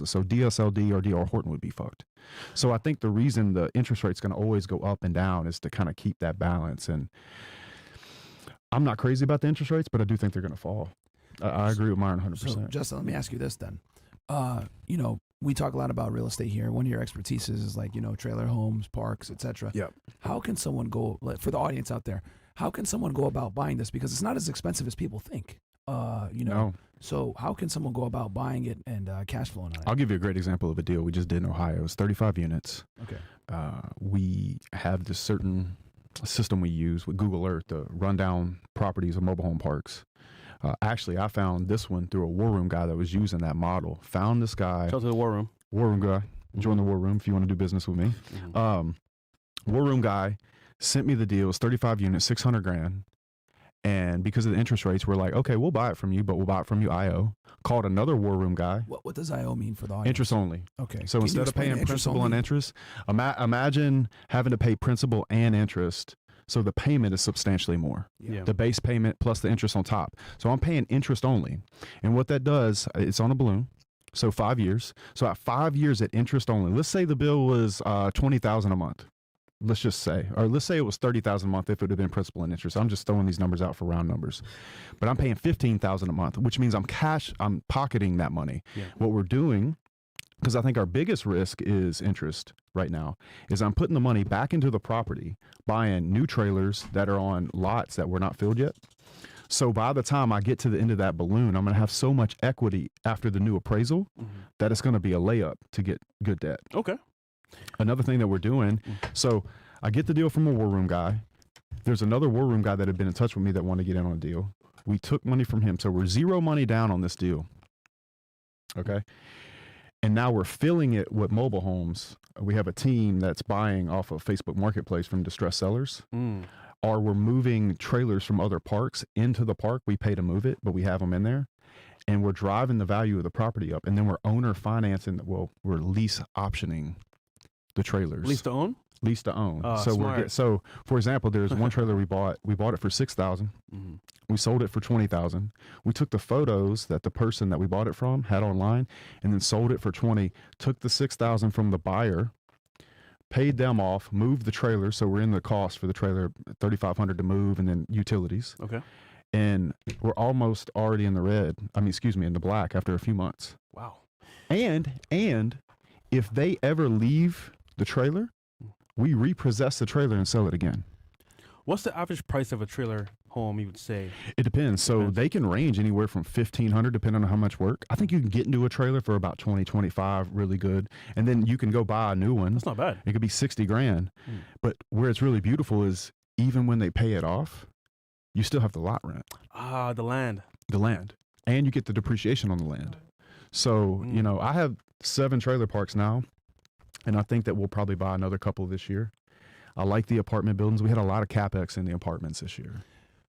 So DSLD or DR Horton would be fucked. So I think the reason the interest rate's going to always go up and down is to kind of keep that balance. And I'm not crazy about the interest rates, but I do think they're going to fall. I agree with Myron 100%. So, Justin, let me ask you this then. You know, we talk a lot about real estate here. One of your expertises is like, you know, trailer homes, parks, etc. Yep. How can someone go, for the audience out there, how can someone go about buying this? Because it's not as expensive as people think. You know, No. So how can someone go about buying it and cash flowing on it? I'll give you a great example of a deal we just did in Ohio. It's 35 units. Okay. We have this certain system we use with Google Earth to run down properties of mobile home parks. Actually, I found this one through a war room guy that was using that model. Found this guy. Shout out to the war room. War room guy. Join the war room if you want to do business with me. War room guy sent me the deal. It's 35 units, 600 grand. And because of the interest rates, we're like, okay, we'll buy it from you, but we'll buy it from you IO. Called another war room guy. What does IO mean for the audience? Interest only. Okay. So Can you instead of explain paying interest principal and only? interest, imagine having to pay principal and interest. So the payment is substantially more. Yeah. The base payment plus the interest on top. So I'm paying interest only. And what that does, it's on a balloon. So 5 years. So at 5 years at interest only, let's say the bill was $20,000 a month. Let's just say, or let's say it was $30,000 a month if it would have been principal and interest. I'm just throwing these numbers out for round numbers, but I'm paying $15,000 a month, which means I'm pocketing that money. Yeah. What we're doing, because I think our biggest risk is interest right now, is I'm putting the money back into the property, buying new trailers that are on lots that were not filled yet. So by the time I get to the end of that balloon, I'm going to have so much equity after the new appraisal that it's going to be a layup to get good debt. Okay. Another thing that we're doing, so I get the deal from a war room guy. There's another war room guy that had been in touch with me that wanted to get in on a deal. We took money from him. So we're zero money down on this deal. Okay. And now we're filling it with mobile homes. We have a team that's buying off of Facebook Marketplace from distressed sellers. Or we're moving trailers from other parks into the park. We pay to move it, but we have them in there. And we're driving the value of the property up. And then we're owner financing, we're lease optioning the trailers. Lease to own? Lease to own. So smart. So for example, there's one trailer we bought it for $6,000. We sold it for $20,000. We took the photos that the person that we bought it from had online and then sold it for $20,000, took the $6,000 from the buyer, paid them off, moved the trailer. So we're in the cost for the trailer, $3,500 to move and then utilities. Okay. And we're almost already in the red. In the black after a few months. Wow. And if they ever leave the trailer, we repossess the trailer and sell it again. What's the average price of a trailer home, you would say? It depends. So they can range anywhere from $1,500 depending on how much work. I think you can get into a trailer for about $20, $25, really good. And then you can go buy a new one. That's not bad. It could be 60 grand. But where it's really beautiful is even when they pay it off, you still have the lot rent. The land. The land. And you get the depreciation on the land. So, you know, I have 7 trailer parks now. And I think that we'll probably buy another couple this year. I like the apartment buildings. We had a lot of CapEx in the apartments this year.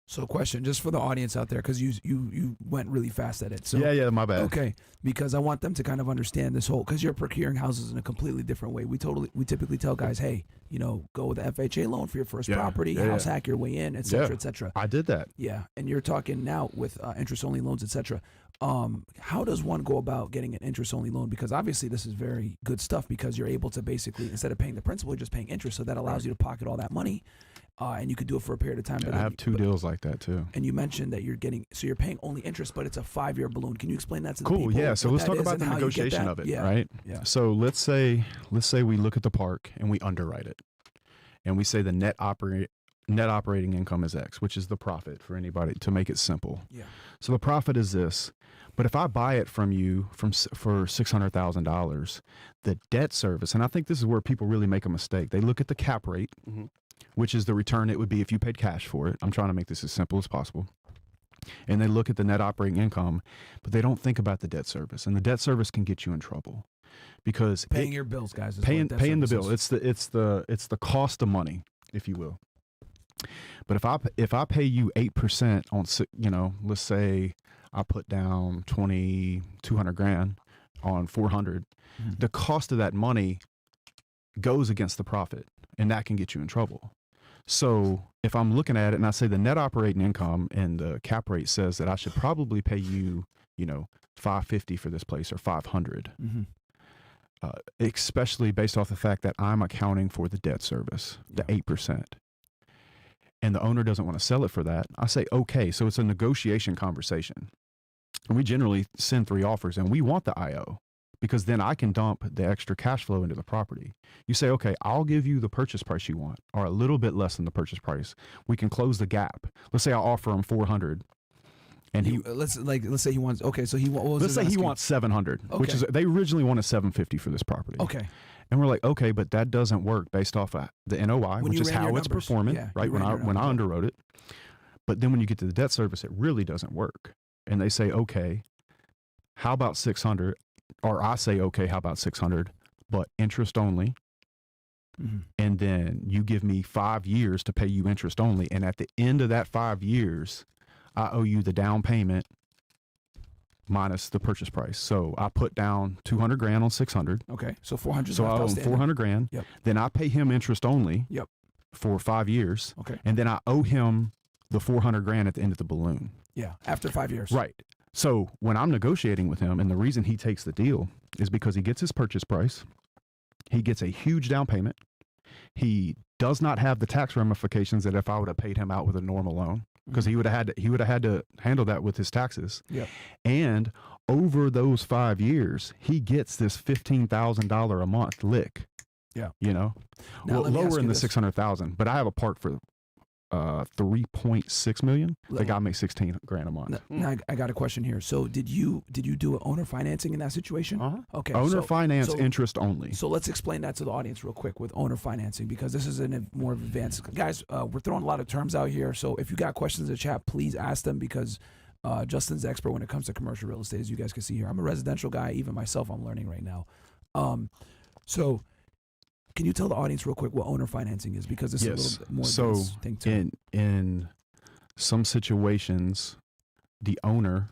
So question, just for the audience out there, because you went really fast at it. So Yeah, my bad. Okay, because I want them to kind of understand this whole, because you're procuring houses in a completely different way. We typically tell guys, hey, you know, go with the FHA loan for your first property, house hack your way in, et cetera, et cetera. I did that. Yeah, and you're talking now with interest-only loans, et cetera. How does one go about getting an interest-only loan? Because obviously this is very good stuff because you're able to basically, instead of paying the principal, you're just paying interest. So that allows you to pocket all that money. And you could do it for a period of time. I have 2 deals like that too. And you mentioned that you're paying only interest, but it's a 5-year balloon. Can you explain that to the people? Cool, yeah. So let's talk about the negotiation of it, right? Yeah. So let's say we look at the park and we underwrite it. And we say the net operating income is X, which is the profit for anybody, to make it simple. Yeah. So the profit is this. But if I buy it from you for $600,000, the debt service, and I think this is where people really make a mistake. They look at the cap rate, which is the return it would be if you paid cash for it. I'm trying to make this as simple as possible. And they look at the net operating income, but they don't think about the debt service. And the debt service can get you in trouble because paying your bills, guys. Is paying the bill. Is. It's the cost of money, if you will. But if I pay you 8% on, you know, let's say I put down 200 grand on 400, the cost of that money goes against the profit, and that can get you in trouble. So if I'm looking at it and I say the net operating income and the cap rate says that I should probably pay you, you know, $550 for this place or $500. Mm-hmm. Especially based off the fact that I'm accounting for the debt service, the 8%. And the owner doesn't want to sell it for that. I say, okay, so it's a negotiation conversation. And we generally send 3 offers, and we want the IO because then I can dump the extra cash flow into the property. You say, okay, I'll give you the purchase price you want, or a little bit less than the purchase price. We can close the gap. Let's say I offer him 400. And let's say he wants, okay, so let's say he wants 700, which is, they originally wanted 750 for this property. Okay. And we're like, okay, but that doesn't work based off of the NOI, which is how it's performing, right? When I underwrote it. But then when you get to the debt service, it really doesn't work. And they say, okay, how about 600? Or I say, okay, how about 600, but interest only. Mm-hmm. And then you give me 5 years to pay you interest only. And at the end of that 5 years, I owe you the down payment minus the purchase price. So I put down 200 grand on 600. Okay. So 400. So I owe him 400 grand. Yep. Then I pay him interest only. Yep. For 5 years. Okay. And then I owe him the 400 grand at the end of the balloon. Yeah. After 5 years. Right. So when I'm negotiating with him, and the reason he takes the deal is because he gets his purchase price. He gets a huge down payment. He does not have the tax ramifications that if I would have paid him out with a normal loan, because he would have had to handle that with his taxes. Yeah. And over those 5 years, he gets this $15,000 a month lick. Yeah. You know, now, lower in the 600,000. But I have a park for 3.6 million. The guy makes 16 grand a month. Now I got a question here. So did you do an owner financing in that situation? Okay. Owner finance, interest only. So let's explain that to the audience real quick with owner financing, because this is more advanced. Guys, we're throwing a lot of terms out here. So if you got questions in the chat, please ask them, because Justin's the expert when it comes to commercial real estate, as you guys can see here. I'm a residential guy. Even myself, I'm learning right now. So can you tell the audience real quick what owner financing is? Because this is a little bit more advanced thing too. In some situations, the owner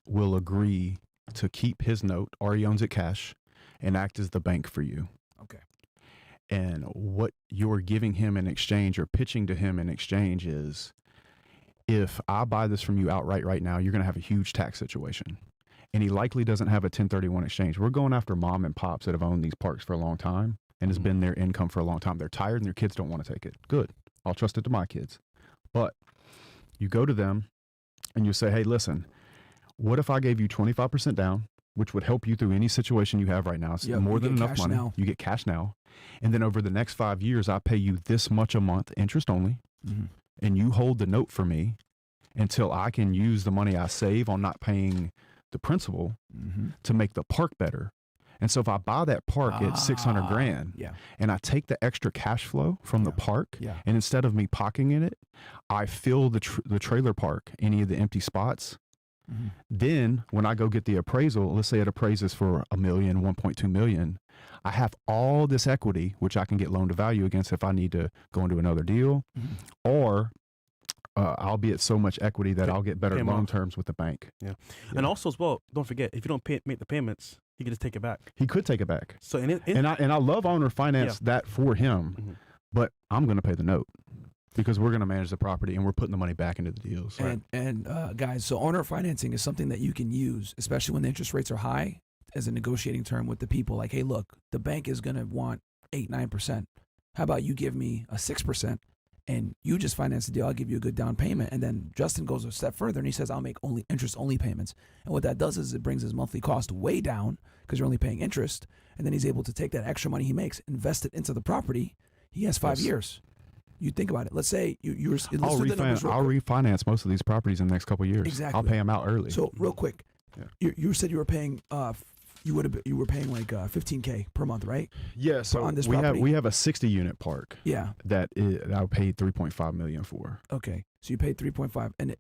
will agree to keep his note, or he owns it cash, and act as the bank for you. Okay. And what you're giving him in exchange, or pitching to him in exchange, is, if I buy this from you outright right now, you're going to have a huge tax situation. And he likely doesn't have a 1031 exchange. We're going after mom and pops that have owned these parks for a long time and has been their income for a long time. They're tired and their kids don't want to take it. Good. I'll trust it to my kids. But you go to them and you say, hey, listen, what if I gave you 25% down, which would help you through any situation you have right now? It's more than enough money. Now. You get cash now. And then over the next 5 years, I pay you this much a month, interest only. Mm-hmm. And you hold the note for me until I can use the money I save on not paying the principal to make the park better. And so if I buy that park at 600 grand and I take the extra cash flow from the park, and instead of me pocketing it, I fill the trailer park, any of the empty spots. Then when I go get the appraisal, let's say it appraises for $1 million, 1.2 million, I have all this equity, which I can get loan to value against if I need to go into another deal, or I'll be at so much equity that I'll get better loan terms with the bank. And also as well, don't forget, if you don't make the payments, he could just take it back. He could take it back. So and I love owner finance that for him, but I'm going to pay the note because we're going to manage the property and we're putting the money back into the deals. And guys, so owner financing is something that you can use, especially when the interest rates are high, as a negotiating term with the people. Like, hey, look, the bank is going to want 8-9%. How about you give me a 6%? And you just finance the deal. I'll give you a good down payment. And then Justin goes a step further and he says, I'll make only interest-only payments. And what that does is it brings his monthly cost way down because you're only paying interest. And then he's able to take that extra money he makes, invest it into the property. He has 5 years. You think about it. Let's say I'll refinance most of these properties in the next couple of years. Exactly. I'll pay them out early. So real quick, you said you were paying you were paying like $15K per month, right? Yeah. So on this we have a 60 unit park. Yeah. That I paid $3.5 million for. Okay. So you paid 3.5, and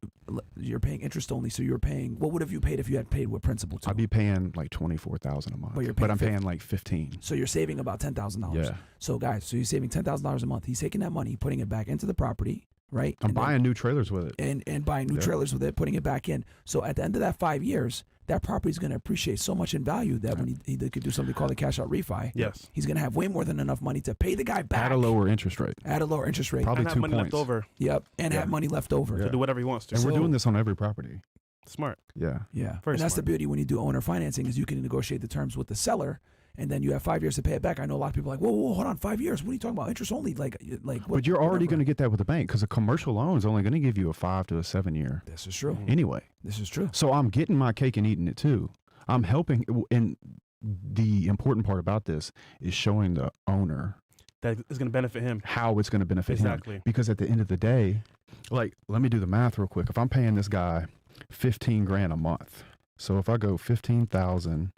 you're paying interest only. So you're paying. What would have you paid if you had paid with principal too? I'd be paying like $24,000 a month. But I'm paying like 15. So you're saving about $10,000. Yeah. So guys, so you're saving $10,000 a month. He's taking that money, putting it back into the property, right? I'm buying new trailers with it. And buying new trailers with it, putting it back in. So at the end of that 5 years, that property is going to appreciate so much in value that when he could do something called a cash out refi, he's going to have way more than enough money to pay the guy back at a lower interest rate. Probably and 2 have money points. left over. Yep, and have money left over to do whatever he wants to. And we're doing this on every property. Smart. Yeah. Yeah. Very And that's the smart. beauty when you do owner financing is you can negotiate the terms with the seller, and then you have 5 years to pay it back. I know a lot of people are like, whoa, hold on, 5 years. What are you talking about? Interest only? Like what, But you're already whatever. going to get that with a bank because a commercial loan is only going to give you a 5 to a 7 year This is true. anyway. This is true. So I'm getting my cake and eating it too. I'm helping. And the important part about this is showing the owner That is going to benefit him. how it's going to benefit Exactly. him. Because at the end of the day, like, let me do the math real quick. If I'm paying this guy 15 grand a month, so if I go 15,000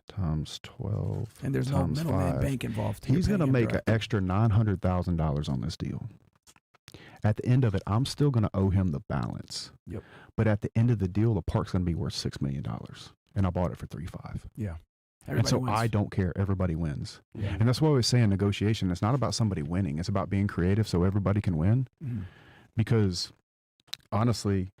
times 12 And there's no times middleman 5, bank involved. he's You're going to paying him make an directly. extra $900,000 on this deal. At the end of it, I'm still going to owe him the balance. Yep. But at the end of the deal, the park's going to be worth $6 million, and I bought it for 3.5. Yeah. And Everybody so wins. I don't care. Everybody wins. Yeah. And that's why I was saying negotiation. It's not about somebody winning. It's about being creative so everybody can win. Mhm. Because honestly,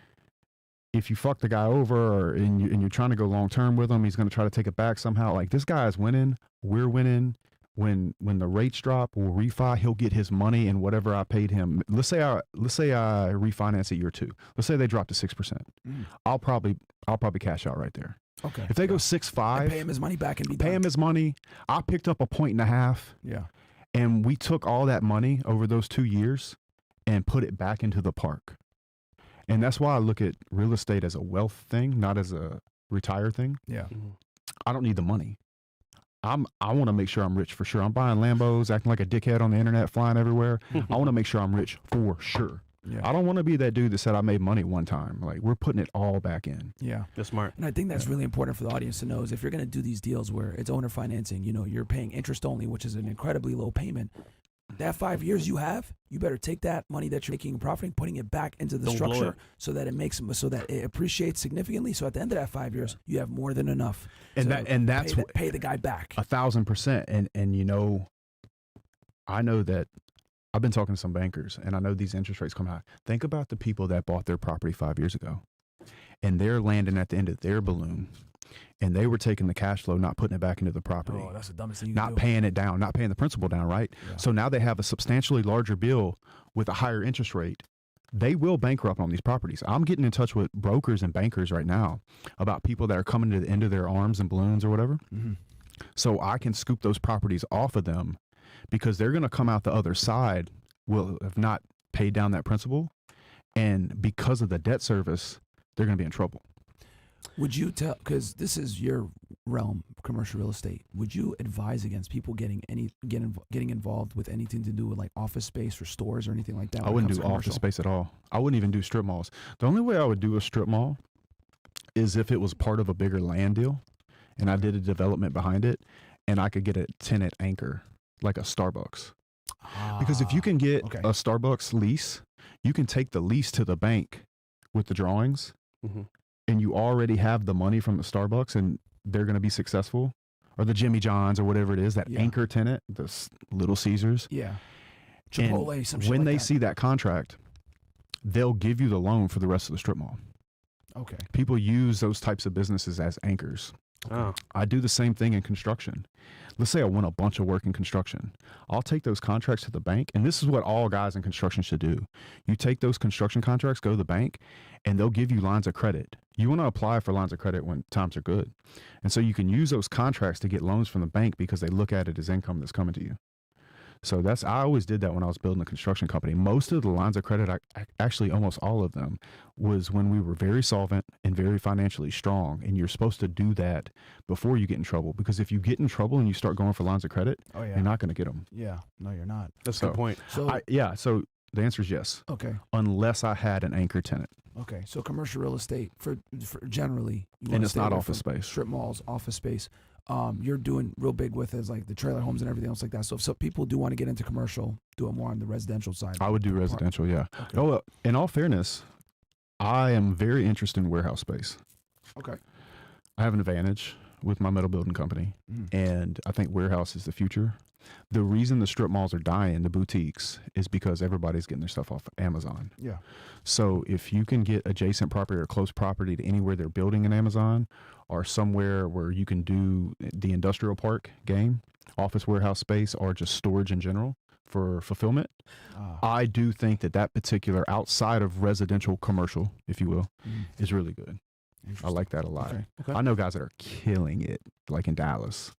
if you fuck the guy over and you're trying to go long term with him, he's going to try to take it back somehow. Like, this guy is winning. We're winning. When the rates drop, we'll refi. He'll get his money and whatever I paid him. Let's say I refinance at year 2. Let's say they drop to 6%. Mm. I'll probably cash out right there. Okay. If they go And 6.5, pay him his money back and be pay done. him his money. I picked up 1.5 points. Yeah. And we took all that money over those 2 years and put it back into the park. And that's why I look at real estate as a wealth thing, not as a retire thing. Yeah. Mhm. I don't need the money. I want to make sure I'm rich for sure. I'm buying Lambos, acting like a dickhead on the internet, flying everywhere. I want to make sure I'm rich for sure. Yeah. I don't want to be that dude that said I made money one time. Like, we're putting it all back in. Yeah. That's smart. And I think that's really important for the audience to know is if you're going to do these deals where it's owner financing, you're paying interest only, which is an incredibly low payment. That 5 years you better take that money that you're making and profiting, putting it back into the Don't blow structure it. so that it appreciates significantly. So at the end of that 5 years, you have more than enough. And to that's pay the guy back. 1,000%. And I know that I've been talking to some bankers, and I know these interest rates come high. Think about the people that bought their property 5 years ago, and they're landing at the end of their balloon, and they were taking the cash flow, not putting it back into the property, Oh, that's the dumbest thing you not can do. paying it down, not paying the principal down, right? Yeah. So now they have a substantially larger bill with a higher interest rate. They will bankrupt on these properties. I'm getting in touch with brokers and bankers right now about people that are coming to the end of their arms and balloons or whatever. Mhm. So I can scoop those properties off of them because they're going to come out the other side, will have not paid down that principal. And because of the debt service, they're going to be in trouble. Would you tell, because this is your realm, commercial real estate, would you advise against people getting involved with anything to do with like office space or stores or anything like that? I when it wouldn't comes do to office commercial? space at all. I wouldn't even do strip malls. The only way I would do a strip mall is if it was part of a bigger land deal and I did a development behind it and I could get a tenant anchor like a Starbucks. Because if you can get okay. a Starbucks lease, you can take the lease to the bank with the drawings Mhm. and you already have the money from the Starbucks and they're going to be successful, or the Jimmy John's or whatever it is, that Yeah. anchor tenant, the Little Caesars. Yeah. And Chipotle, some shit when like they that. see that contract, they'll give you the loan for the rest of the strip mall. Okay. People use those types of businesses as anchors. Oh. I do the same thing in construction. Let's say I win a bunch of work in construction. I'll take those contracts to the bank, and this is what all guys in construction should do. You take those construction contracts, go to the bank, and they'll give you lines of credit. You want to apply for lines of credit when times are good. And so you can use those contracts to get loans from the bank because they look at it as income that's coming to you. So I always did that when I was building a construction company. Most of the lines of credit, actually almost all of them, was when we were very solvent and very financially strong. And you're supposed to do that before you get in trouble, because if you get in trouble and you start going for lines of credit, Oh yeah. you're not going to get them. Yeah. No, you're not. That's a So- good point. So So the answer is yes, okay. unless I had an anchor tenant. Okay. So commercial real estate for generally, you And wanna it's stay not away office from space. strip malls, office space. You're doing real big with is like the trailer homes and everything else like that. So if some people do want to get into commercial, do it more on the residential side. I would do Apart- residential, yeah. Okay. Oh, in all fairness, I am very interested in warehouse space. Okay. I have an advantage with my metal building company, Mhm. and I think warehouse is the future. The reason the strip malls are dying, the boutiques, is because everybody's getting their stuff off Amazon. Yeah. So if you can get adjacent property or close property to anywhere they're building in Amazon, or somewhere where you can do the industrial park game, office warehouse space, or just storage in general for fulfillment, I do think that particular outside of residential commercial, if you will, Mhm. is really good. I like that a lot. Okay. I know guys that are killing it, like in Dallas.